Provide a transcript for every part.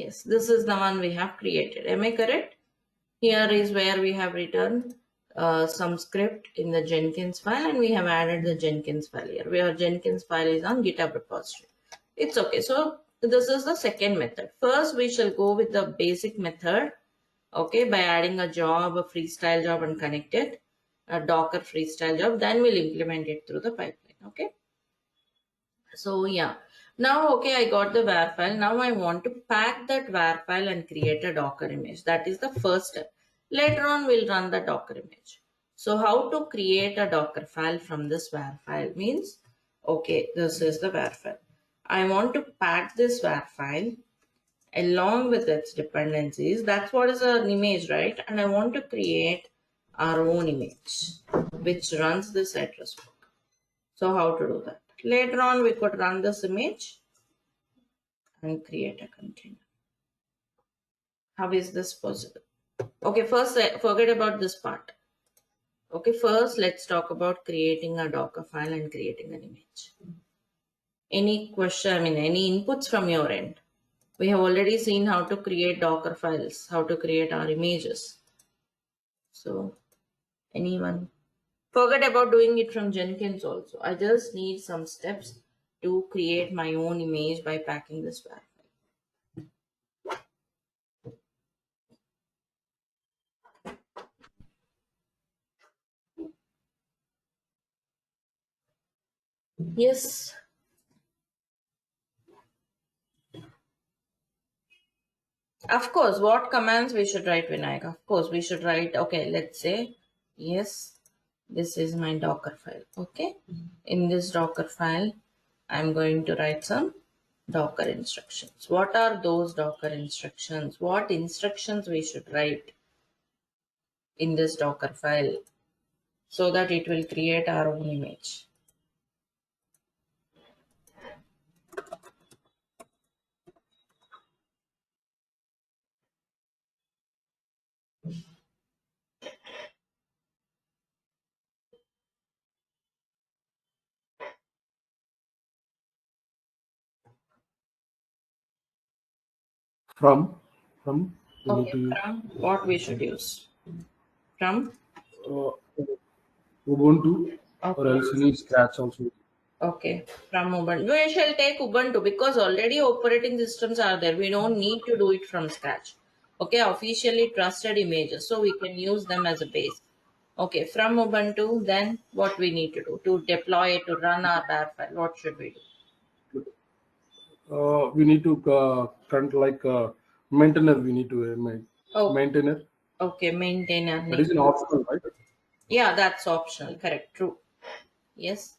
Yes, this is the one we have created. Am I correct? Here is where we have written some script in the Jenkins file, and we have added the Jenkins file here. Where Jenkins file is on GitHub repository. It's okay. So this is the second method. First, we shall go with the basic method. Okay, by adding a job, a freestyle job, and connect it, a Docker freestyle job. Then we'll implement it through the pipeline. Okay. So yeah, now okay, I got the WAR file. Now I want to pack that WAR file and create a Docker image. That is the first step. Later on, we'll run the Docker image. So how to create a Docker file from this WAR file means, okay, this is the WAR file. I want to pack this WAR file along with its dependencies. That's what is an image, right? And I want to create our own image, which runs this address book. So how to do that? Later on, we could run this image and create a container. How is this possible? Okay, first forget about this part. Okay, first let's talk about creating a Docker file and creating an image. Any question, any inputs from your end? We have already seen how to create Docker files, how to create our images. So, anyone? Forget about doing it from Jenkins also. I just need some steps to create my own image by packing this file. Yes. Of course, what commands we should write, Vinayak? Of course, we should write, okay, let's say, yes, this is my Docker file. Okay. In this Docker file, I'm going to write some Docker instructions. What are those Docker instructions? What instructions we should write in this Docker file so that it will create our own image? From we need Okay, to use from what we should use? From? uh, Ubuntu, or Okay. else you need Scratch also. Okay, from Ubuntu. We shall take Ubuntu because already operating systems are there. We don't need to do it from scratch. Okay, officially trusted images. So we can use them as a base. Okay, from Ubuntu, then what we need to do to deploy it, to run our bar file, what should we do? We need to current like maintainer. We need to Oh, maintainer. okay, maintainer That name. is an optional, right? Yeah, that's optional. Correct, true. Yes.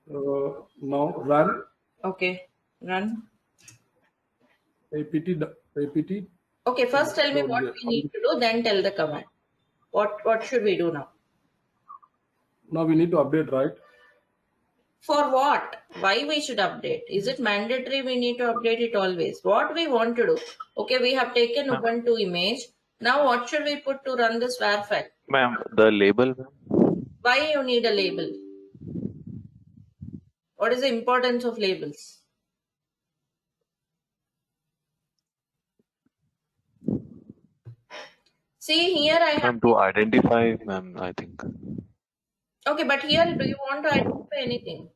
Now run Okay, run. apt. Okay, first tell me So what we need to do, then tell the command. What should we do now? now we need to update, right? For what? Why we should update? Is it mandatory we need to update it always? What we want to do? Okay, we have taken Ma'am, Ubuntu image. Now what should we put to run this WAR file? ma'am, the label, ma'am. Why you need a label? What is the importance of labels? See here I have... Ma'am, to identify, ma'am, I think. Okay, but here do you want to identify anything?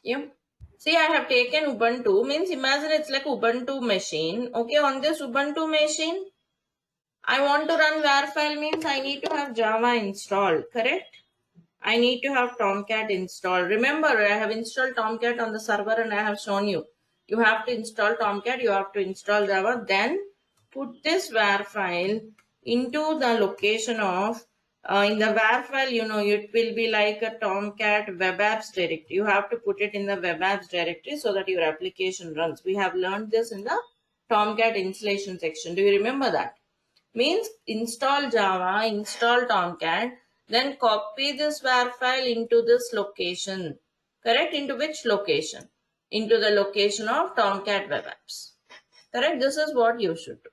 Yeah. See, I have taken Ubuntu. Means imagine it's like Ubuntu machine. Okay, on this Ubuntu machine, I want to run WAR file means I need to have Java installed, correct? I need to have Tomcat installed. Remember, I have installed Tomcat on the server and I have shown you. You have to install Tomcat, you have to install Java, then put this WAR file into the location of, in the WAR file, it will be like a Tomcat web apps directory. You have to put it in the web apps directory so that your application runs. We have learned this in the Tomcat installation section. Do you remember that? Means install Java, install Tomcat, then copy this WAR file into this location. Correct? Into which location? Into the location of Tomcat Web Apps. Correct? This is what you should do.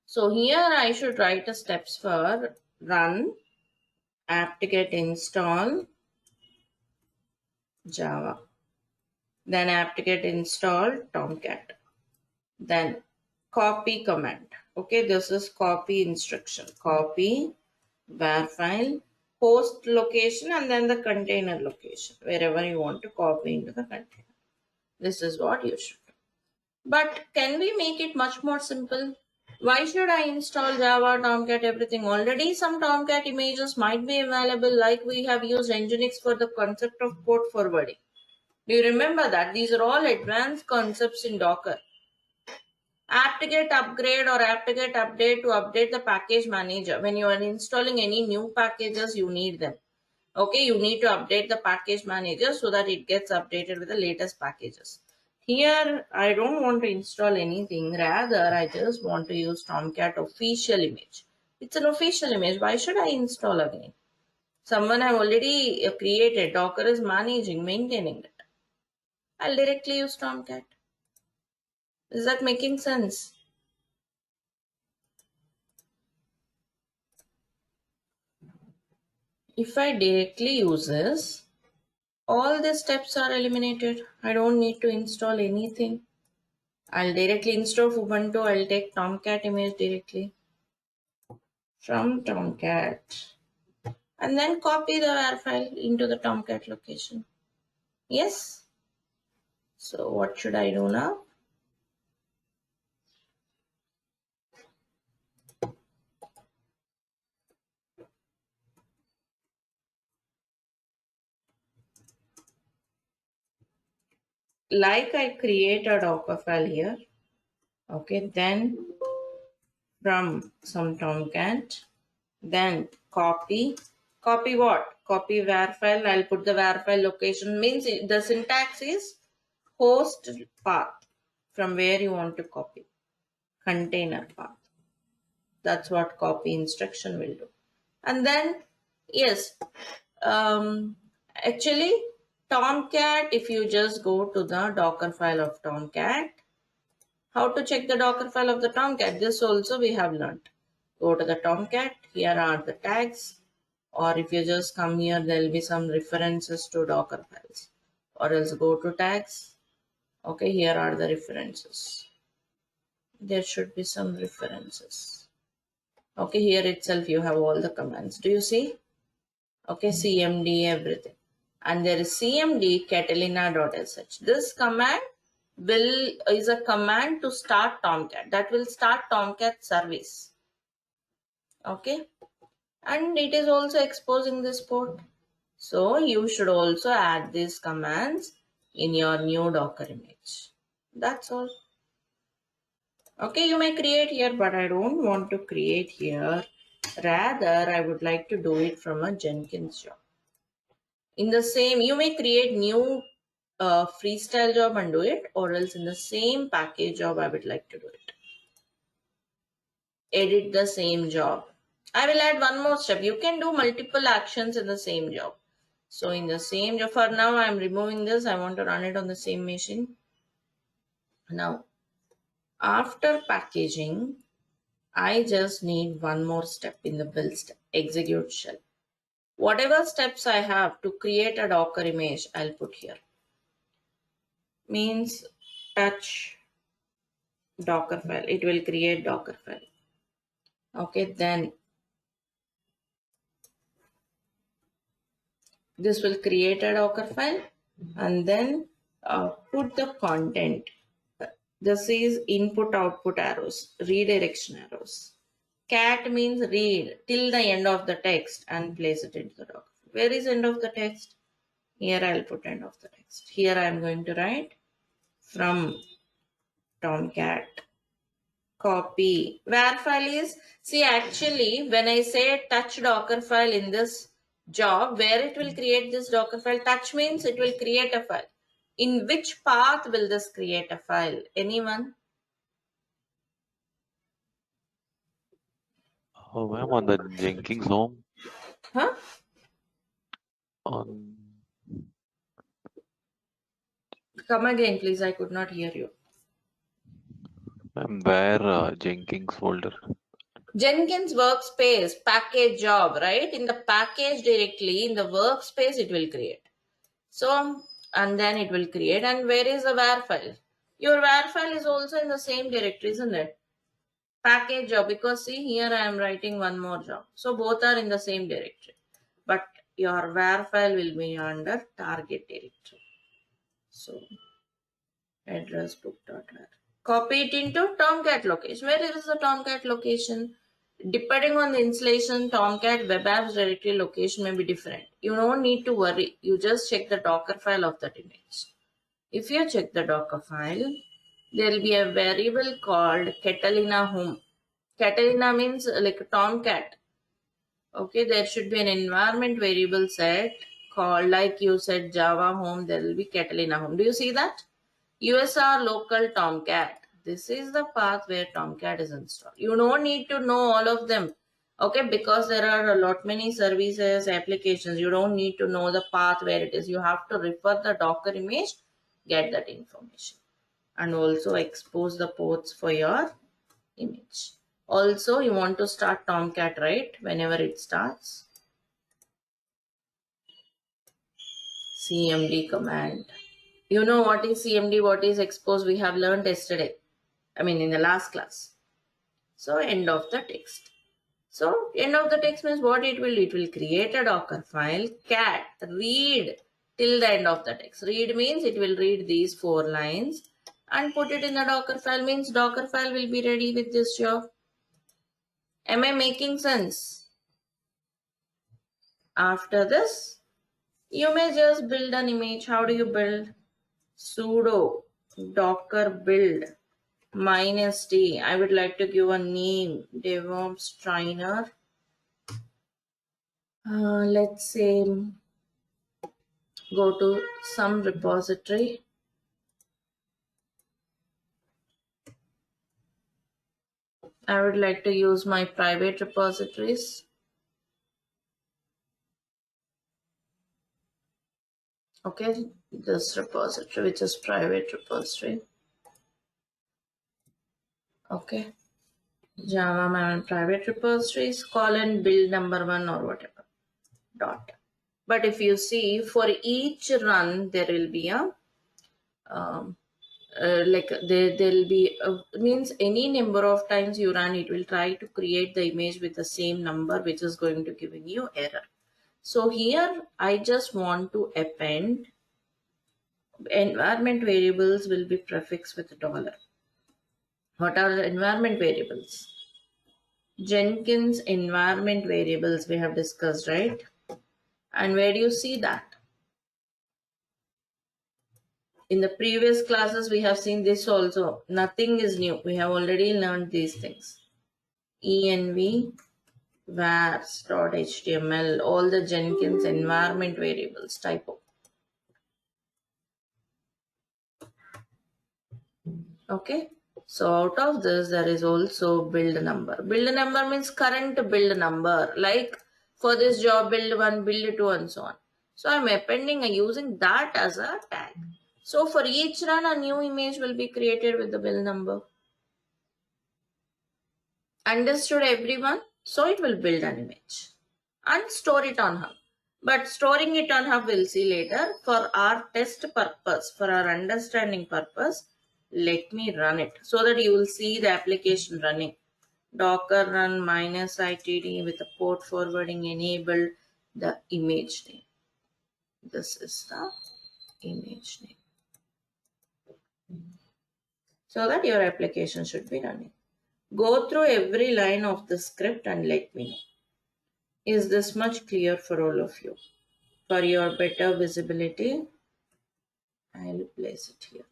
So here I should write a steps for run apt-get install Java. Then apt-get install Tomcat. Then copy command. Okay, this is copy instruction. Copy var file, host location, and then the container location, wherever you want to copy into the container. This is what you should do. But can we make it much more simple? Why should I install Java, Tomcat, everything? Already some Tomcat images might be available, like we have used Nginx for the concept of port forwarding. Do you remember that? These are all advanced concepts in Docker. Apt-get upgrade or apt-get update to update the package manager. When you are installing any new packages, you need them. Okay, you need to update the package manager so that it gets updated with the latest packages. Here, I don't want to install anything. Rather, I just want to use Tomcat official image. It's an official image. Why should I install again? Someone have already created. Docker is managing, maintaining it. I'll directly use Tomcat. Is that making sense? If I directly use this, all the steps are eliminated. I don't need to install anything. I'll directly install Ubuntu. I'll take Tomcat image directly from Tomcat and then copy the WAR file into the Tomcat location. Yes. So what should I do now? Like I create a Docker file here. Okay, then from some Tomcat, then copy what? Copy var file. I'll put the var file location. Means the syntax is host path from where you want to copy. Container path. That's what copy instruction will do. And then yes, actually Tomcat, if you just go to the Docker file of Tomcat, how to check the Docker file of the Tomcat, this also we have learned. Go to the Tomcat, here are the tags, or if you just come here, there will be some references to Docker files, or else go to tags. Okay, here are the references. There should be some references. Okay, here itself you have all the commands. Do you see? Okay, cmd everything. And there is cmd catalina.sh. This command is a command to start Tomcat. That will start Tomcat service. Okay, and it is also exposing this port. So you should also add these commands in your new Docker image. That's all. Okay, you may create here, but I don't want to create here. Rather, I would like to do it from a Jenkins job. In the same, you may create new freestyle job and do it, or else in the same package job, I would like to do it. Edit the same job. I will add one more step. You can do multiple actions in the same job. So in the same job, for now, I'm removing this. I want to run it on the same machine. Now, after packaging, I just need one more step in the build step, execute shell. Whatever steps I have to create a Docker image, I'll put here. Means touch Docker file. It will create Docker file. Okay, then this will create a Docker file and then put the content. This is input output arrows, redirection arrows. Cat means read till the end of the text and place it into the Docker. Where is end of the text? Here I'll put end of the text. Here I'm going to write from Tomcat copy. Where file is, see actually when I say touch Docker file in this job, where it will create this Docker file, touch means it will create a file. In which path will this create a file? Anyone? Oh, ma'am, on the Jenkins home. Huh? On Come again, please. I could not hear you. Ma'am, where Jenkins folder? Jenkins workspace, package job, right? In the package directly, in the workspace, it will create. So, and then it will create. And where is the var file? Your var file is also in the same directory, isn't it? Package job, because see here I am writing one more job. So both are in the same directory. But your var file will be under target directory. So address book.var. Copy it into Tomcat location. Where is the Tomcat location? Depending on the installation, Tomcat web apps directory location may be different. You don't need to worry. You just check the Docker file of that image. If you check the Docker file, there will be a variable called Catalina home. Catalina means like Tomcat. Okay, there should be an environment variable set called, like you said, Java home. There will be Catalina home. Do you see that? USR local Tomcat. This is the path where Tomcat is installed. You don't need to know all of them. Okay, because there are a lot many services, applications. You don't need to know the path where it is. You have to refer the Docker image, get that information, and also expose the ports for your image. Also, you want to start Tomcat, right? Whenever it starts, cmd command. You know what is cmd, what is expose, we have learned yesterday. I mean, in the last class. So, end of the text. So, end of the text means what it will? It will create a Docker file, cat, read till the end of the text. Read means it will read these 4 lines and put it in the Docker file, means Docker file will be ready with this job. Am I making sense? After this, you may just build an image. How do you build? Sudo docker build -t. I would like to give a name, DevOps trainer. Let's say go to some repository. I would like to use my private repositories. Okay, this repository, which is private repository. Okay, Java my private repositories, colon build number 1 or whatever, dot. But if you see, for each run, there will be a like there'll be means any number of times you run, it will try to create the image with the same number, which is going to giving you error. So here I just want to append environment variables will be prefixed with $. What are the environment variables? Jenkins environment variables we have discussed, right? And where do you see that? In the previous classes, we have seen this also. Nothing is new. We have already learned these things. env vars.html, all the Jenkins environment variables, typo. Okay. So out of this, there is also build number. Build number means current build number. Like for this job, build 1, build 2, and so on. So I'm appending and using that as a tag. So for each run, a new image will be created with the build number. Understood everyone? So it will build an image and store it on Hub. But storing it on Hub we'll see later. For our test purpose, for our understanding purpose, let me run it so that you will see the application running. Docker run -itd with the port forwarding enabled, the image name. This is the image name. So that your application should be running. Go through every line of the script and let me know. Is this much clear for all of you? For your better visibility, I'll place it here.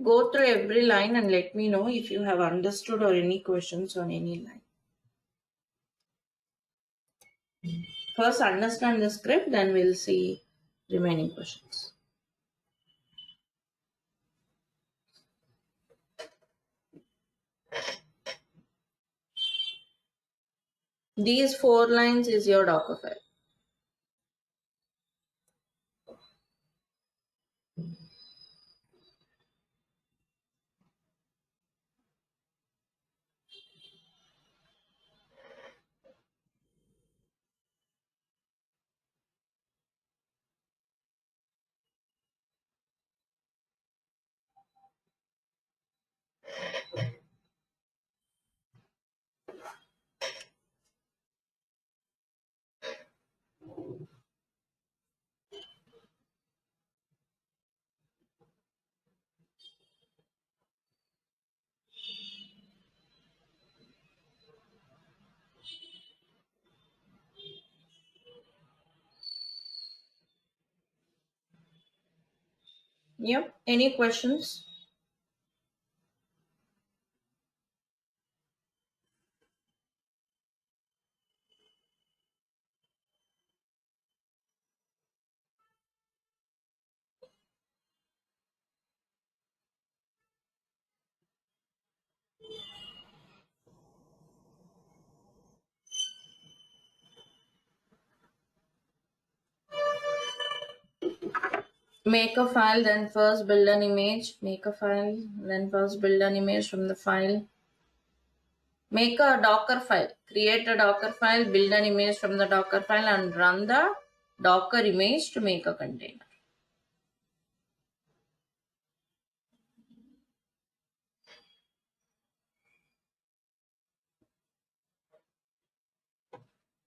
Go through every line and let me know if you have understood or any questions on any line. First understand the script, then we'll see remaining questions. These 4 lines is your Docker file. Yep. Any questions? Make a file, then first build an image. Make a file, then first build an image from the file. Make a Docker file. Create a Docker file, build an image from the Docker file, and run the Docker image to make a container.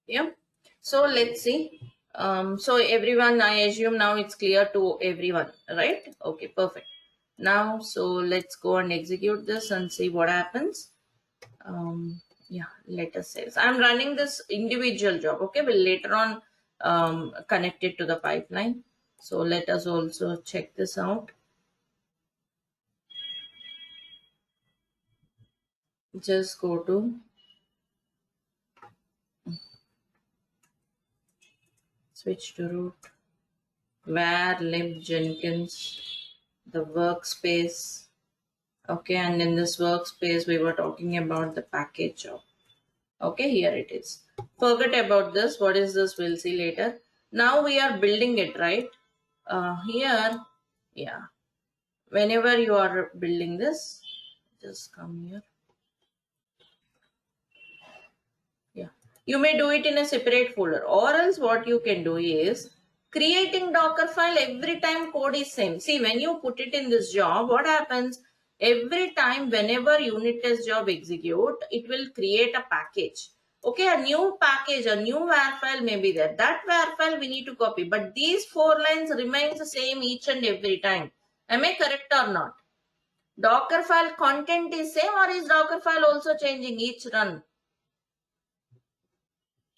Yeah. So let's see. So everyone, I assume now it's clear to everyone, right? Okay, perfect. Now, so let's go and execute this and see what happens. Yeah, let us say I'm running this individual job. Okay, we'll later on connect it to the pipeline. So let us also check this out. Just go to switch to root, var lib Jenkins, the workspace. Okay, and in this workspace, we were talking about the package job. Okay, here it is. Forget about this. What is this? We'll see later. Now we are building it, right? Here, yeah. Whenever you are building this, just come here. Yeah. You may do it in a separate folder, or else what you can do is creating Docker file every time code is same. See, when you put it in this job, what happens? Every time whenever unit test job execute, it will create a package. Okay, a new package, a new var file may be there. That var file we need to copy, but these 4 lines remains the same each and every time. Am I correct or not? Docker file content is same, or is Docker file also changing each run?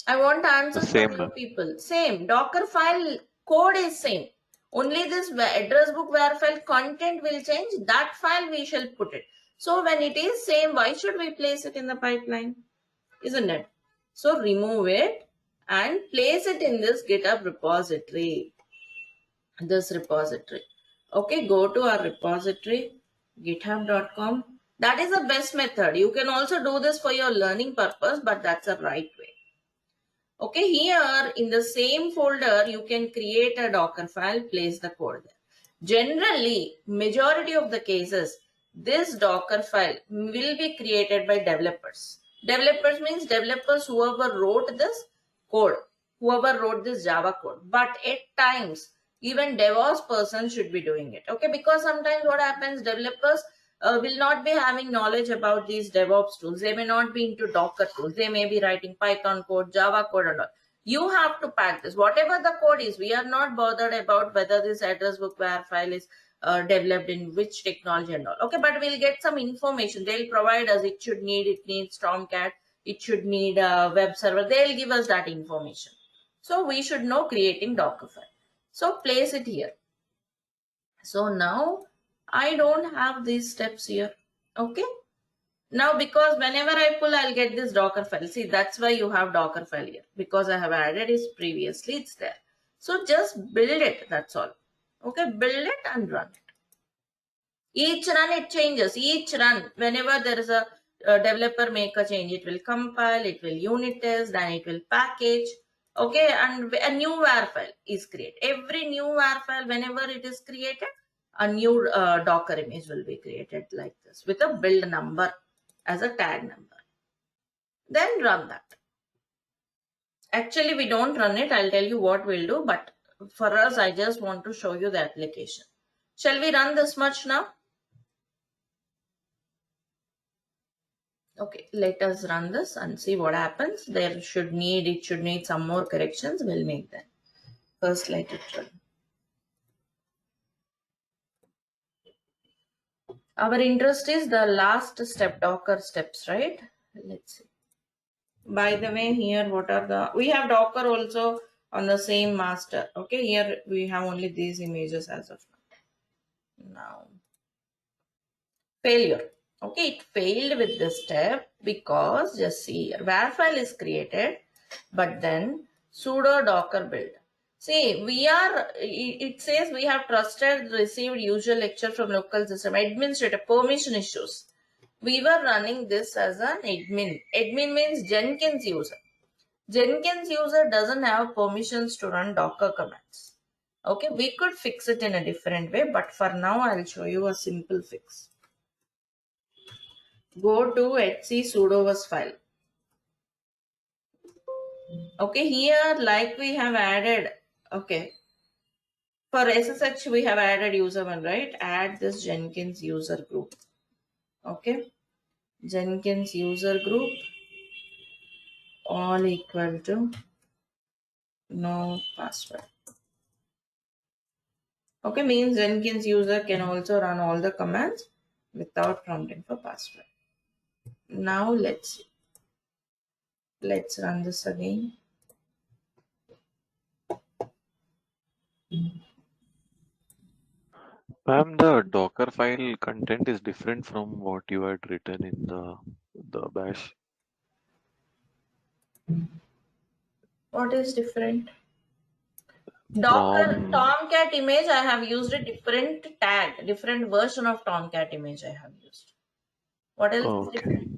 I want answers from Same, you ma'am. people. Same. Docker file code is same. Only this address book var file content will change. That file we shall put it. So when it is same, why should we place it in the pipeline? Isn't it? So remove it and place it in this GitHub repository. This repository. Okay, go to our repository, github.com. That is the best method. You can also do this for your learning purpose, but that's the right way. Okay, here in the same folder, you can create a Docker file, place the code there. Generally, majority of the cases, this Docker file will be created by developers. Developers means developers whoever wrote this code, whoever wrote this Java code. But at times, even DevOps person should be doing it. Okay, because sometimes what happens, developers will not be having knowledge about these DevOps tools. They may not be into Docker tools. They may be writing Python code, Java code and all. You have to pack this. Whatever the code is, we are not bothered about whether this address book var file is developed in which technology and all. Okay, but we'll get some information. They'll provide us. It needs Tomcat. It should need a web server. They'll give us that information. So we should know creating Docker file. So place it here. So now I don't have these steps here. Okay. Now, because whenever I pull, I'll get this Docker file. See, that's why you have Docker file here. Because I have added it previously, it's there. So just build it. That's all. Okay. Build it and run it. Each run it changes. Each run, whenever there is a developer make a change, it will compile, it will unit test, then it will package. Okay, and a new var file is created. Every new var file, whenever it is created, a new Docker image will be created like this with a build number as a tag number. Then run that. Actually, we don't run it. I'll tell you what we'll do, but for us, I just want to show you the application. Shall we run this much now? Okay, let us run this and see what happens. It should need some more corrections. We'll make them. First, let it run. Our interest is the last step, Docker steps, right? Let's see. By the way, here we have Docker also on the same master. Okay, here we have only these images as of now. Now, failure. Okay, it failed with this step because just see here, var file is created, but then sudo docker build. See, it says we have trusted received usual lecture from local system administrator permission issues. We were running this as an admin. Admin means Jenkins user. Jenkins user doesn't have permissions to run Docker commands. Okay, we could fix it in a different way, but for now I'll show you a simple fix. Go to etc sudo file. Okay, here like we have added, okay, for SSH we have added user one, right? Add this Jenkins user group. Okay, Jenkins user group all equal to no password. Okay, means Jenkins user can also run all the commands without prompting for password. Now let's run this again. Ma'am, the Docker file content is different from what you had written in the bash. What is different? Docker From Tomcat image, I have used a different tag, different version of Tomcat image I have used. What else is okay. different?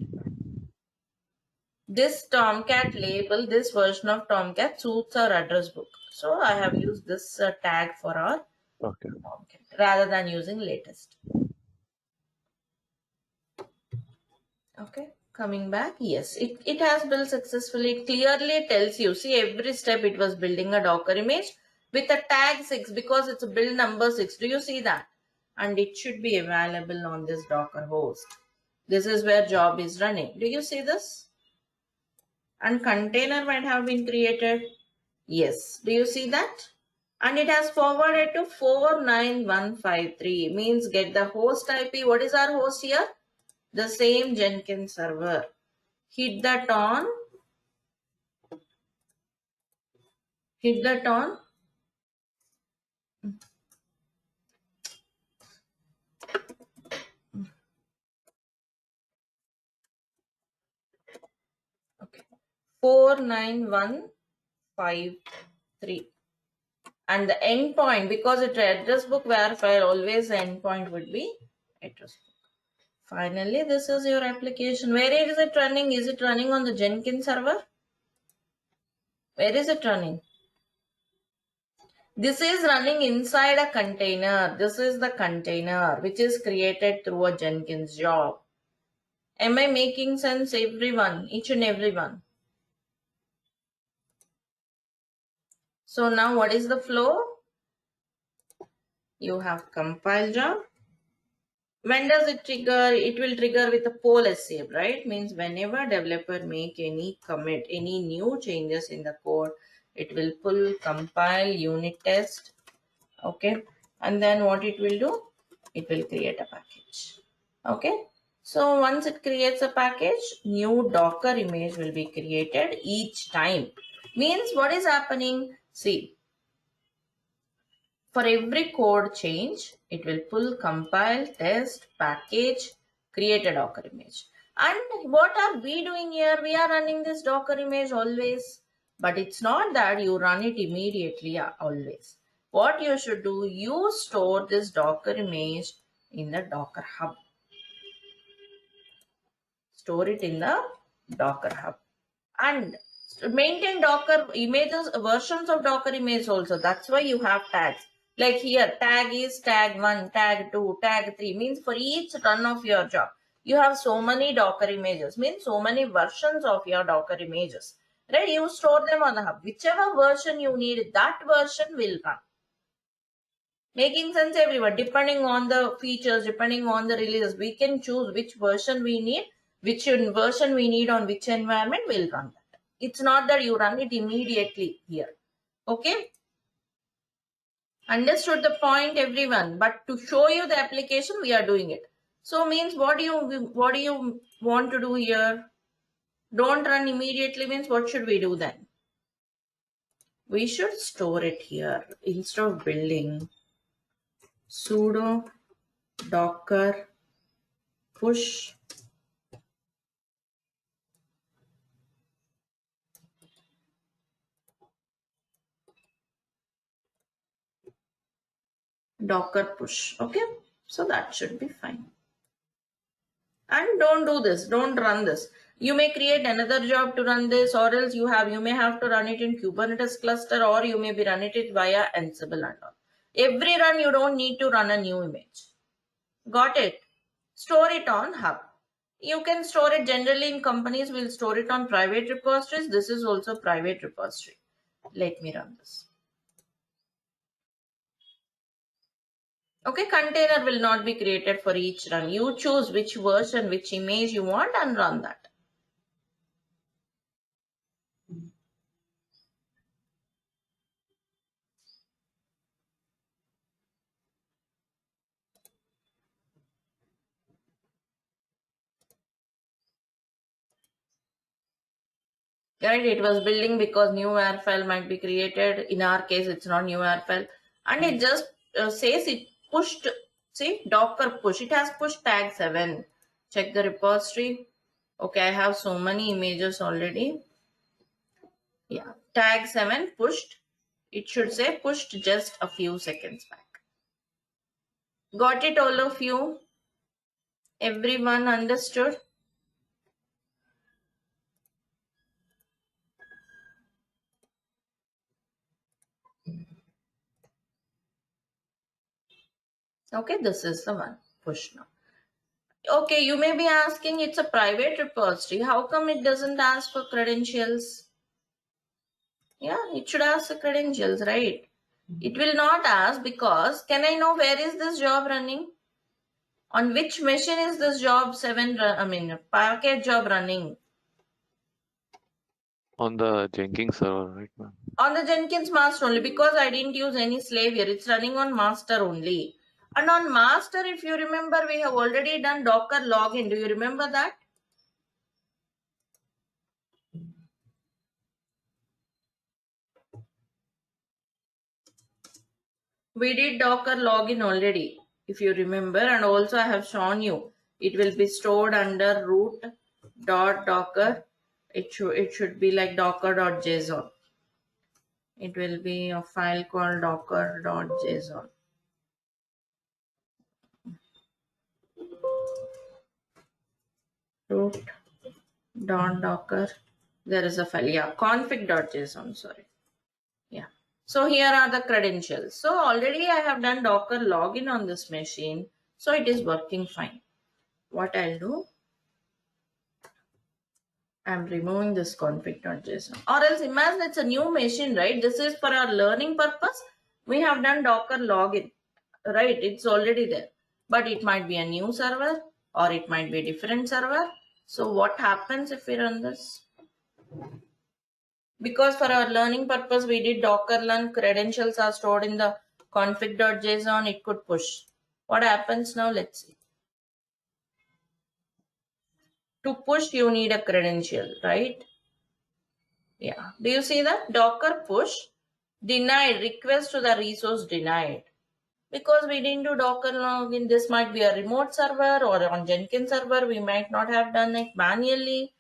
This Tomcat label, this version of Tomcat suits our address book. So I have used this tag for our Okay. Tomcat rather than using latest. Okay, coming back. Yes, it has built successfully. It clearly tells you, see every step it was building a Docker image with a tag 6 because it's a build number 6. Do you see that? And it should be available on this Docker host. This is where job is running. Do you see this? And container might have been created. Yes. Do you see that? And it has forwarded to 49153. Means get the host IP. What is our host here? The same Jenkins server. Hit that on. Hit that on. Okay. 49153. And the endpoint, because it's address book var file, always the endpoint would be address book. Finally, this is your application. Where is it running? Is it running on the Jenkins server? Where is it running? This is running inside a container. This is the container which is created through a Jenkins job. Am I making sense, everyone? Each and everyone. So now what is the flow? You have compile job. When does it trigger? It will trigger with a poll escape, right? Means whenever developer make any commit, any new changes in the code, it will pull, compile, unit test. Okay. And then what it will do? It will create a package. Okay. So once it creates a package, new Docker image will be created each time. Means what is happening? See, for every code change, it will pull, compile, test, package, create a Docker image. And what are we doing here? We are running this Docker image always. But it's not that you run it immediately always. What you should do, you store this Docker image in the Docker Hub. store it in the Docker Hub. And maintain Docker images, versions of Docker images also. That's why you have tags. Like here, tag is tag 1, tag 2, tag 3. Means for each run of your job, you have so many Docker images. Means so many versions of your Docker images. Right? You store them on the hub. Whichever version you need, that version will run. Making sense, everyone? Depending on the features, depending on the releases, we can choose which version we need, which version we need on which environment will run that. It's not that you run it immediately here. Okay? Understood the point, everyone? But to show you the application, we are doing it. So means what do you want to do here? Don't run immediately means what should we do then? We should store it here instead of building sudo docker push docker push. Okay, so that should be fine. And don't do this, don't run this. You may create another job to run this, or else you may have to run it in Kubernetes cluster, or you may be running it via Ansible and all. Every run you don't need to run a new image. Got it? Store it on hub. You can store it generally in companies will store it on private repositories. This is also private repository. Let me run this. Okay, container will not be created for each run. You choose which version, which image you want and run that. Right, it was building because new WAR file might be created. In our case, it's not new WAR file. And it just says it pushed, see, Docker push. It has pushed tag 7. Check the repository. Okay, I have so many images already. Yeah, tag 7 pushed. It should say pushed just a few seconds back. Got it, all of you? Everyone understood? Okay, this is the one. Push now. Okay, you may be asking, it's a private repository. How come it doesn't ask for credentials? Yeah, it should ask the credentials, right? It will not ask because, can I know where is this job running? On which machine is this job package job running? On the Jenkins server, right, ma'am? On the Jenkins master only, because I didn't use any slave here. It's running on master only. And on master, if you remember, we have already done Docker login. Do you remember that? We did Docker login already, if you remember, and also I have shown you. It will be stored under root.docker. It should be like docker.json. It will be a file called docker.json. Root.docker. There is a file. Yeah, config.json. Sorry. Yeah. So here are the credentials. So already I have done Docker login on this machine. So it is working fine. What I'll do, I'm removing this config.json. Or else imagine it's a new machine, right? This is for our learning purpose. We have done Docker login, right? It's already there. But it might be a new server or it might be a different server. So what happens if we run this? Because for our learning purpose, we did Docker learn, credentials are stored in the config.json, it could push. What happens now? Let's see. To push, you need a credential, right? Yeah. Do you see that? Docker push, denied, request to the resource denied. Because we didn't do Docker login, this might be a remote server or on Jenkins server, we might not have done it manually,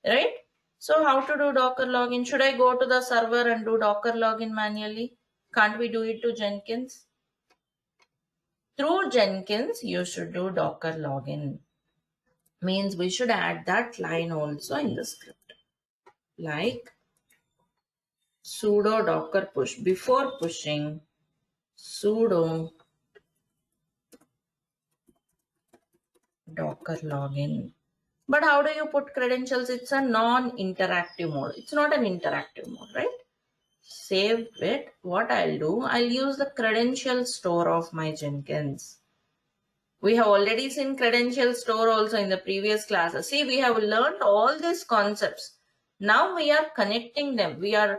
right? So how to do Docker login? Should I go to the server and do Docker login manually? Can't we do it to Jenkins? Through Jenkins, you should do Docker login. means we should add that line also in the script, like sudo docker push. Before pushing, sudo docker login. But how do you put credentials? It's a non-interactive mode. It's not an interactive mode, right? Save it. What I'll do, I'll use the credential store of my Jenkins. We have already seen credential store also in the previous classes. See, we have learned all these concepts. Now we are connecting them. We are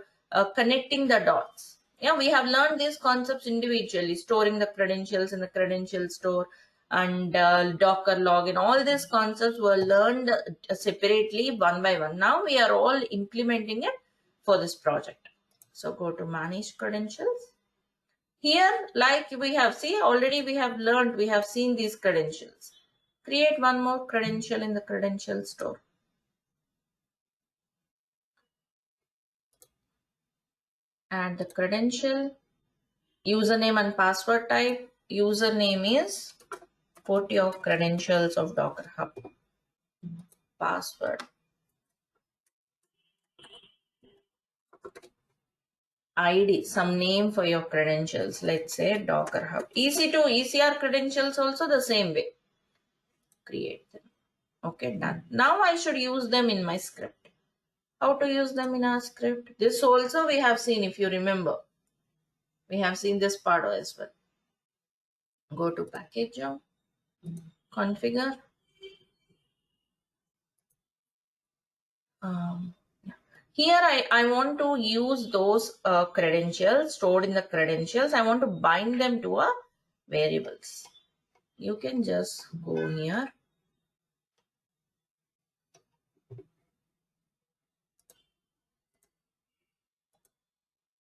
connecting the dots. Yeah, we have learned these concepts individually, storing the credentials in the credential store and Docker login. All these concepts were learned separately one by one. Now we are all implementing it for this project. So go to manage credentials. Here, like we have seen already, we have learned, we have seen these credentials. Create one more credential in the credential store. Add the credential, username and password type. Username is put your credentials of Docker Hub. Password. ID, some name for your credentials. Let's say Docker Hub. EC2, ECR credentials also the same way. Create them. Okay, done. Now I should use them in my script. How to use them in our script? This also we have seen, if you remember. We have seen this part as well. Go to package job, configure. Yeah. Here I want to use those credentials stored in the credentials. I want to bind them to a variables. You can just go here.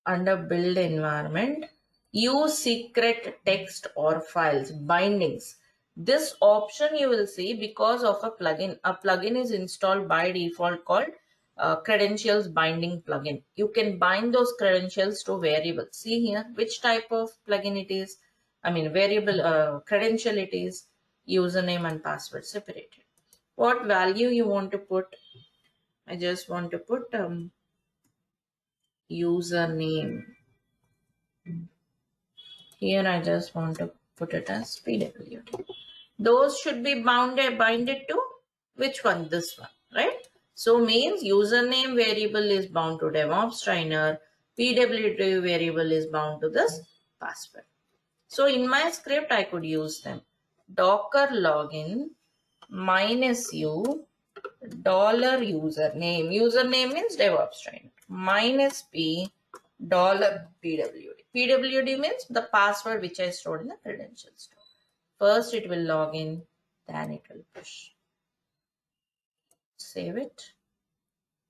Under build environment, use secret text or files bindings. This option you will see because of a plugin. A plugin is installed by default called credentials binding plugin. You can bind those credentials to variables. See here which type of plugin it is. I mean variable credential it is. Username and password separated. What value you want to put? I just want to put username. Here I just want to put it as PWD. Those should be binded to which one? This one, right? So means username variable is bound to DevOps trainer, PWD variable is bound to this password. So in my script I could use them. Docker login -u dollar username. Username means DevOps trainer. -p dollar PWD. PWD means the password which I stored in the credentials store. First it will log in, then it will push. Save it.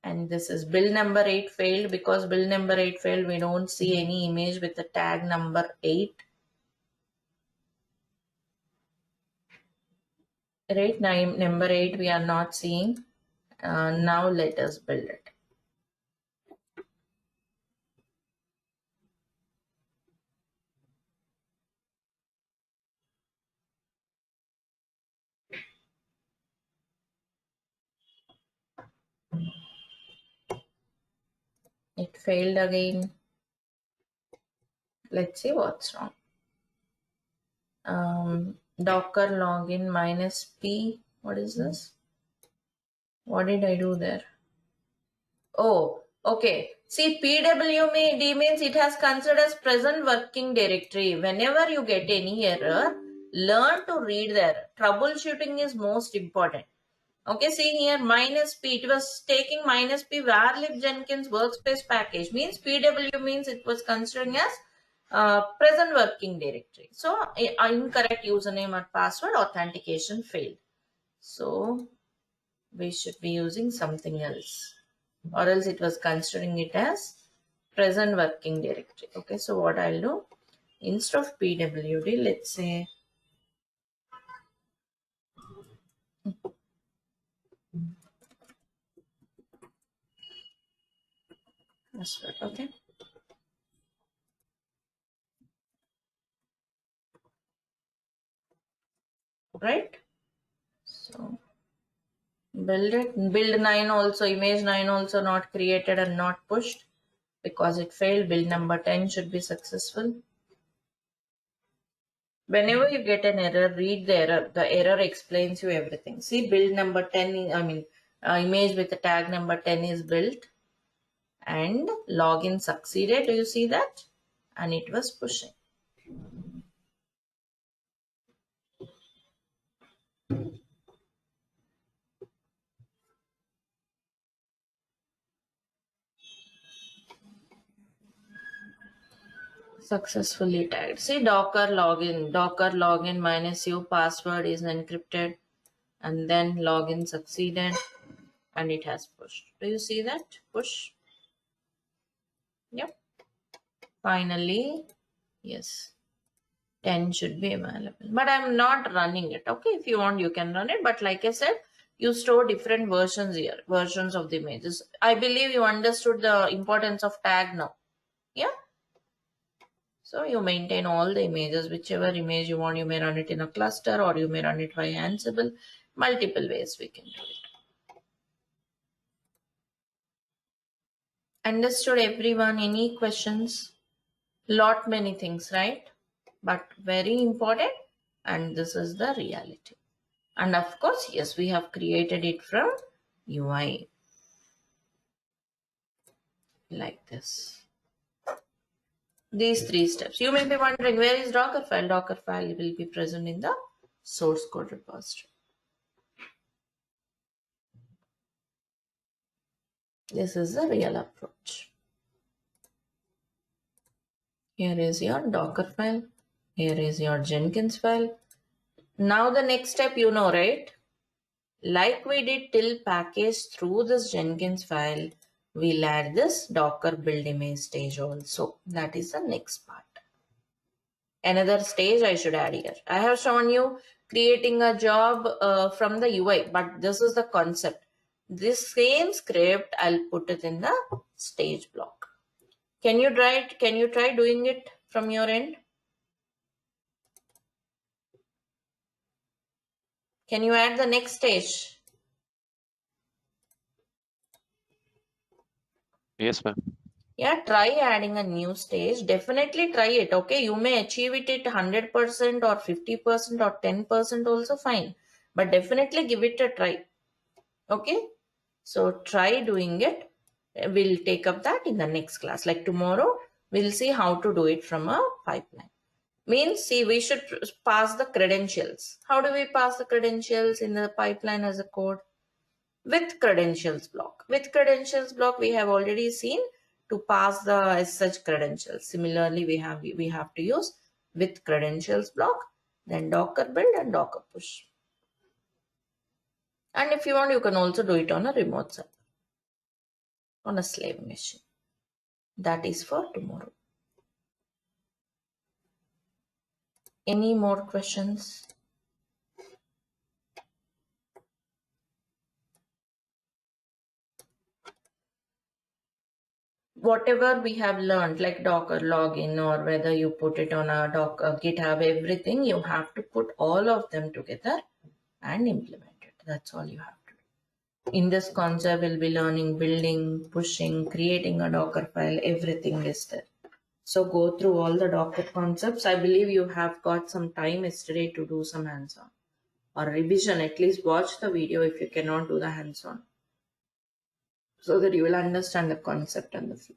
And this is build number 8 failed. Because build number 8 failed, we don't see any image with the tag number 8. Right, number 8 we are not seeing. Now let us build it. It failed again. Let's see what's wrong. Docker login -p. What is this? What did I do there? Oh, okay. See, PWD means it has considered as present working directory. Whenever you get any error, learn to read the error. Troubleshooting is most important. Okay, see here -p. It was taking -p varlib Jenkins workspace package means PW means it was considering as present working directory. So incorrect username or password authentication failed. So we should be using something else, or else it was considering it as present working directory. Okay, so what I'll do, instead of PWD, let's say password. Okay, right? So Build it. Build 9 also, image 9 also not created and not pushed because it failed. Build number 10 should be successful. Whenever you get an error, read the error. The error explains you everything. See, build number 10, image with the tag number 10 is built and login succeeded. Do you see that? And it was pushing. Successfully tagged. See, Docker login minus u password is encrypted and then login succeeded and it has pushed. Do you see that? Push. Yep. Finally, yes. 10 should be available. But I'm not running it. Okay, if you want, you can run it. But like I said, you store different versions here, versions of the images. I believe you understood the importance of tag now. Yeah. So you maintain all the images, whichever image you want, you may run it in a cluster or you may run it via Ansible. Multiple ways we can do it. Understood everyone? Any questions? Lot many things, right? But very important, and this is the reality. And of course, yes, we have created it from UI like this. These three steps. You may be wondering, where is Docker file? Docker file will be present in the source code repository. This is the real approach. Here is your Docker file. Here is your Jenkins file. Now the next step, you know, right? Like we did till package through this Jenkins file, we'll add this Docker build image stage also. That is the next part. Another stage I should add here. I have shown you creating a job from the UI, but this is the concept. This same script, I'll put it in the stage block. Can you try doing it from your end? Can you add the next stage? Yes, ma'am. Yeah, try adding a new stage. Definitely try it. Okay, you may achieve it at 100% or 50% or 10% also fine. But definitely give it a try. Okay, so try doing it. We'll take up that in the next class. Like tomorrow, we'll see how to do it from a pipeline. Means, see, we should pass the credentials. How do we pass the credentials in the pipeline as a code? With credentials block. With credentials block, we have already seen to pass the as such credentials. Similarly, we have to use with credentials block, then Docker build and Docker push. And if you want, you can also do it on a remote server, on a slave machine. That is for tomorrow. Any more questions? Whatever we have learned, like Docker login or whether you put it on a Docker, GitHub, everything, you have to put all of them together and implement it. That's all you have to do. In this concept, we'll be learning building, pushing, creating a Docker file, everything is there. So go through all the Docker concepts. I believe you have got some time yesterday to do some hands-on or revision. At least watch the video if you cannot do the hands-on, so that you will understand the concept and the flow.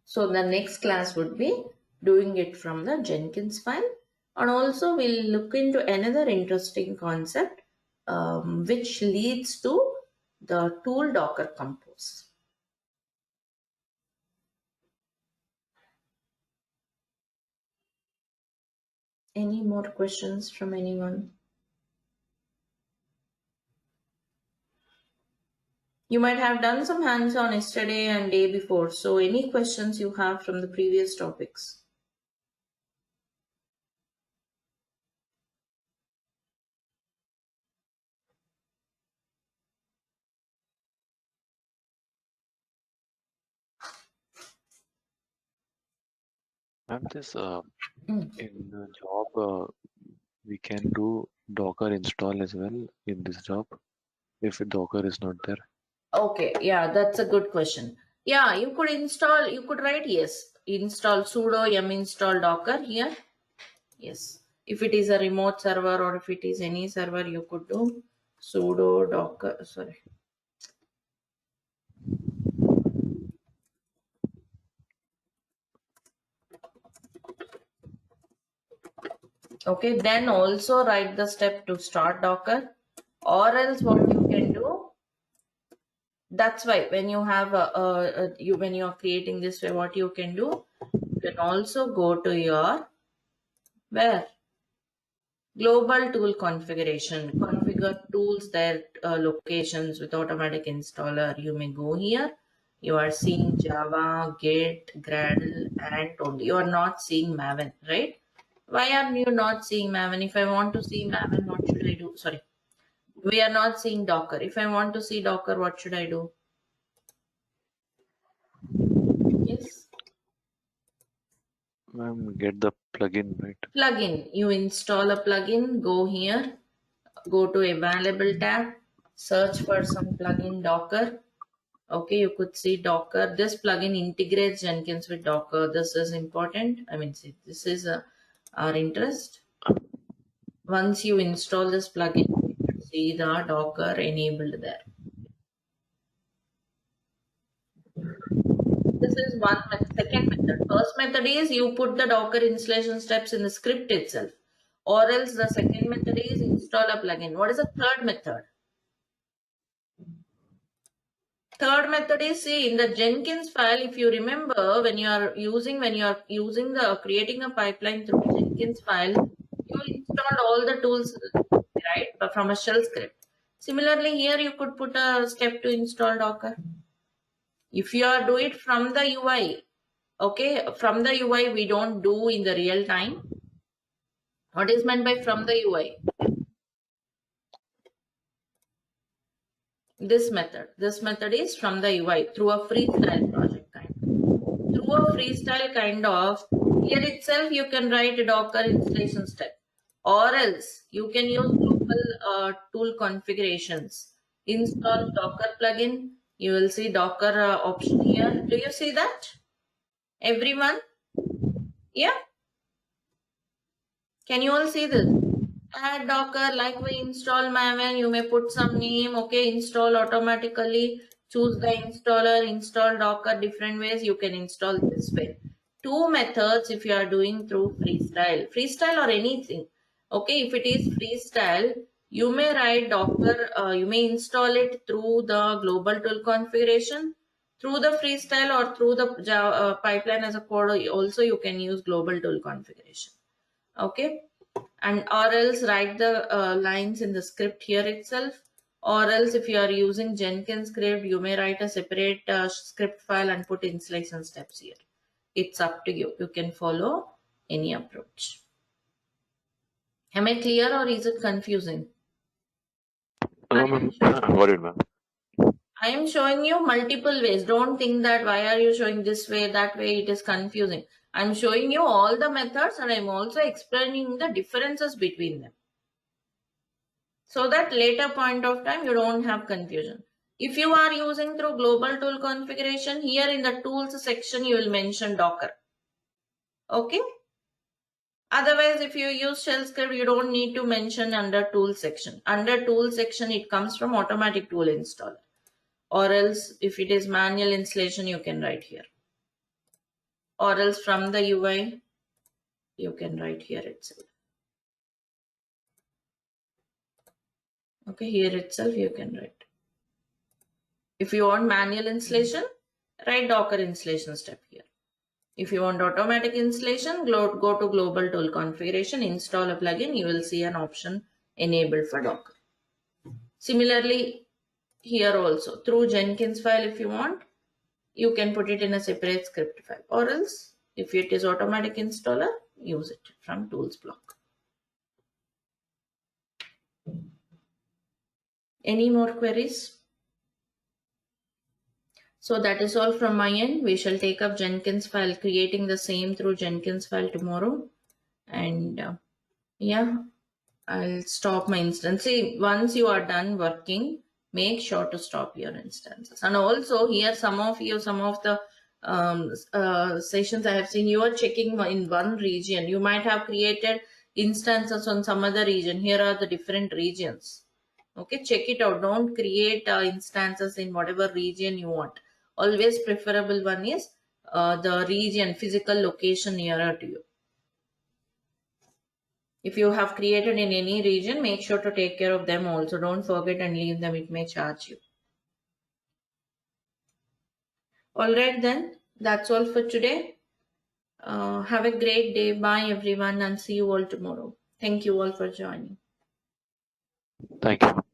So the next class would be doing it from the Jenkins file, and also we'll look into another interesting concept which leads to the tool Docker Compose. Any more questions from anyone? You might have done some hands-on yesterday and day before. So any questions you have from the previous topics? Ma'am, this Mm. in the job we can do Docker install as well in this job if Docker is not there? Okay, yeah, that's a good question. Yeah, you could install, you could write yes, install sudo yum install docker here. Yes, if it is a remote server or if it is any server, you could do sudo docker. Sorry. Okay, then also write the step to start docker, or else what you can do. That's why when you have when you are creating this way, what you can do, you can also go to your where global tool configuration, configure tools their locations with automatic installer. You may go here. You are seeing Java, Git, Gradle, and only. You are not seeing Maven, right? Why are you not seeing Maven? If I want to see Maven, what should I do? Sorry, we are not seeing Docker. If I want to see Docker, what should I do? Yes. Get the plugin, right? Plugin. You install a plugin, go here, go to available tab, search for some plugin Docker. Okay, you could see Docker. This plugin integrates Jenkins with Docker. This is important. I mean, see, this is our interest. Once you install this plugin, you should see the Docker enabled there. This is one method. Second method. First method is you put the Docker installation steps in the script itself. Or else the second method is install a plugin. What is the third method? Third method is, see, in the Jenkins file, if you remember, when you are using the creating a pipeline through Jenkins file, you installed all the tools, right, but from a shell script. Similarly, here you could put a step to install Docker. If you are do it from the UI, okay, from the UI we don't do in the real time. What is meant by from the UI? This method is from the UI through a freestyle project kind. Through a freestyle kind of, here itself you can write a Docker installation step, or else you can use global tool configurations. Install Docker plugin. You will see Docker option here. Do you see that? Everyone? Yeah? Can you all see this? Add Docker, like we install Maven, you may put some name, okay, install automatically, choose the installer, install Docker, different ways you can install this way. Two methods if you are doing through freestyle or anything. Okay, if it is freestyle, you may write Docker, you may install it through the global tool configuration, through the freestyle or through the Java, pipeline as a code, also you can use global tool configuration. Okay, and or else write the lines in the script here itself, or else if you are using Jenkins script, you may write a separate script file and put installation steps here. It's up to you. You can follow any approach. Am I clear or is it confusing? Ma'am, worried, ma'am. I am showing you multiple ways. Don't think that why are you showing this way, that way, it is confusing. I'm showing you all the methods and I'm also explaining the differences between them, so that later point of time you don't have confusion. If you are using through global tool configuration, here in the tools section you will mention Docker. Okay. Otherwise, if you use shell script, you don't need to mention under tool section. Under tool section, it comes from automatic tool installer. Or else, if it is manual installation, you can write here. Or else from the UI, you can write here itself. Okay, here itself you can write. If you want manual installation, write Docker installation step here. If you want automatic installation, go to global tool configuration, install a plugin, you will see an option enabled for Docker. Similarly, here also through Jenkins file, if you want, you can put it in a separate script file, or else if it is automatic installer, use it from tools block. Any more queries? So that is all from my end. We shall take up Jenkins file, creating the same through Jenkins file tomorrow. And yeah, I'll stop my instance. See, once you are done working, make sure to stop your instances. And also here, some of the sessions I have seen, you are checking in one region. You might have created instances on some other region. Here are the different regions. Okay, check it out. Don't create instances in whatever region you want. Always preferable one is the region, physical location nearer to you. If you have created in any region, make sure to take care of them also. Don't forget and leave them. It may charge you. All right, then. That's all for today. Have a great day. Bye, everyone, and see you all tomorrow. Thank you all for joining. Thank you.